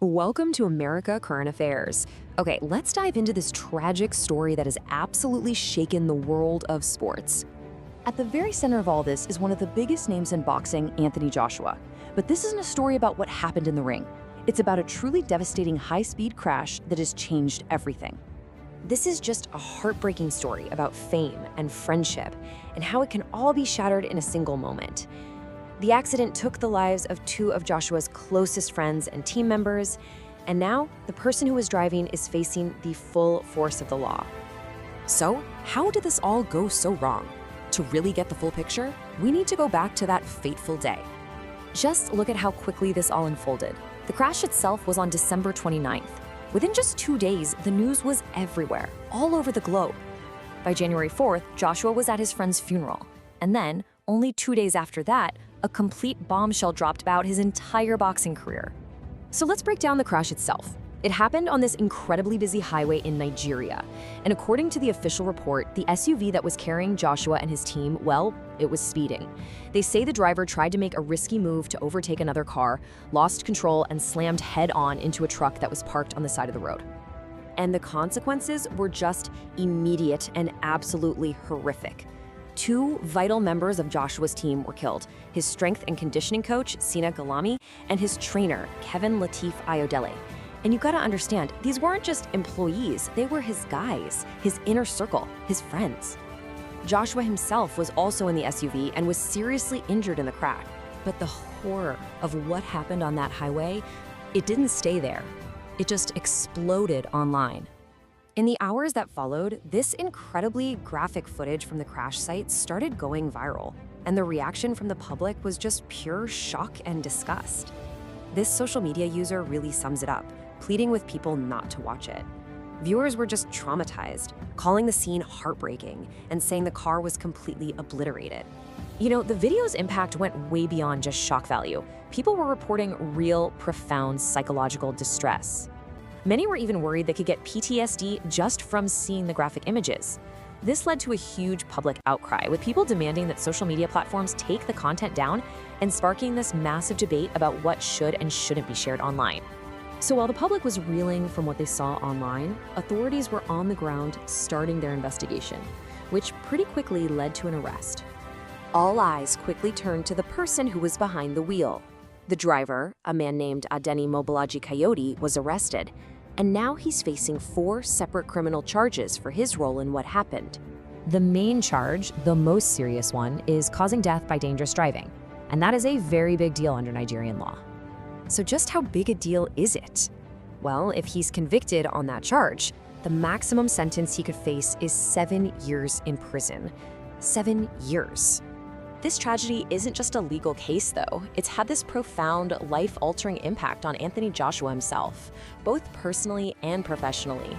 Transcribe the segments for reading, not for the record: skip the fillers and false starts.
Welcome to America Current Affairs. Okay, let's dive into this tragic story that has absolutely shaken the world of sports. At the very center of all this is one of the biggest names in boxing, Anthony Joshua. But this isn't a story about what happened in the ring. It's about a truly devastating high-speed crash that has changed everything. This is just a heartbreaking story about fame and friendship and how it can all be shattered in a single moment. The accident took the lives of two of Joshua's closest friends and team members, and now the person who was driving is facing the full force of the law. So, how did this all go so wrong? To really get the full picture, we need to go back to that fateful day. Just look at how quickly this all unfolded. The crash itself was on December 29th. Within just 2 days, the news was everywhere, all over the globe. By January 4th, Joshua was at his friend's funeral, and then, only 2 days after that, a complete bombshell dropped about his entire boxing career. So let's break down the crash itself. It happened on this incredibly busy highway in Nigeria, and according to the official report, the SUV that was carrying Joshua and his team, well, it was speeding. They say the driver tried to make a risky move to overtake another car, lost control, and slammed head-on into a truck that was parked on the side of the road. And the consequences were just immediate and absolutely horrific. 2 vital members of Joshua's team were killed, his strength and conditioning coach, Sina Galami, and his trainer, Kevin Latif Ayodele. And you gotta understand, these weren't just employees, they were his guys, his inner circle, his friends. Joshua himself was also in the SUV and was seriously injured in the crash. But the horror of what happened on that highway, it didn't stay there. It just exploded online. In the hours that followed, this incredibly graphic footage from the crash site started going viral, and the reaction from the public was just pure shock and disgust. This social media user really sums it up, pleading with people not to watch it. Viewers were just traumatized, calling the scene heartbreaking and saying the car was completely obliterated. You know, the video's impact went way beyond just shock value. People were reporting real, profound psychological distress. Many were even worried they could get PTSD just from seeing the graphic images. This led to a huge public outcry, with people demanding that social media platforms take the content down and sparking this massive debate about what should and shouldn't be shared online. So while the public was reeling from what they saw online, authorities were on the ground starting their investigation, which pretty quickly led to an arrest. All eyes quickly turned to the person who was behind the wheel. The driver, a man named Adeni Mobolaji Coyote, was arrested, and now he's facing 4 separate criminal charges for his role in what happened. The main charge, the most serious one, is causing death by dangerous driving, and that is a very big deal under Nigerian law. So just how big a deal is it? Well, if he's convicted on that charge, the maximum sentence he could face is 7 years in prison. 7 years. This tragedy isn't just a legal case, though. It's had this profound, life-altering impact on Anthony Joshua himself, both personally and professionally.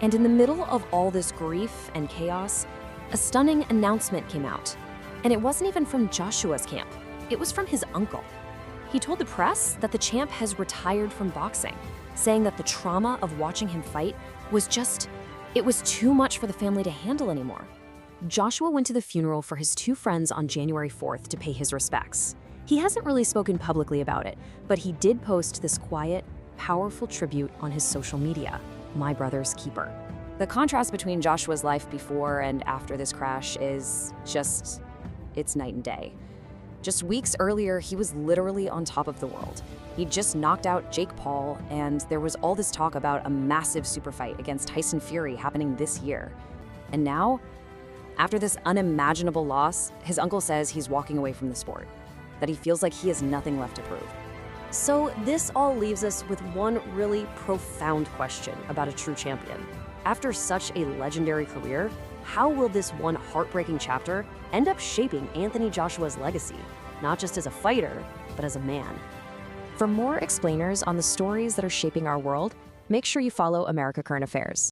And in the middle of all this grief and chaos, a stunning announcement came out. And it wasn't even from Joshua's camp. It was from his uncle. He told the press that the champ has retired from boxing, saying that the trauma of watching him fight was it was too much for the family to handle anymore. Joshua went to the funeral for his 2 friends on January 4th to pay his respects. He hasn't really spoken publicly about it, but he did post this quiet, powerful tribute on his social media, "My brother's keeper." The contrast between Joshua's life before and after this crash is it's night and day. Just weeks earlier, he was literally on top of the world. He just knocked out Jake Paul, and there was all this talk about a massive super fight against Tyson Fury happening this year. And now, after this unimaginable loss, his uncle says he's walking away from the sport, that he feels like he has nothing left to prove. So this all leaves us with one really profound question about a true champion. After such a legendary career, how will this one heartbreaking chapter end up shaping Anthony Joshua's legacy, not just as a fighter, but as a man? For more explainers on the stories that are shaping our world, make sure you follow America Current Affairs.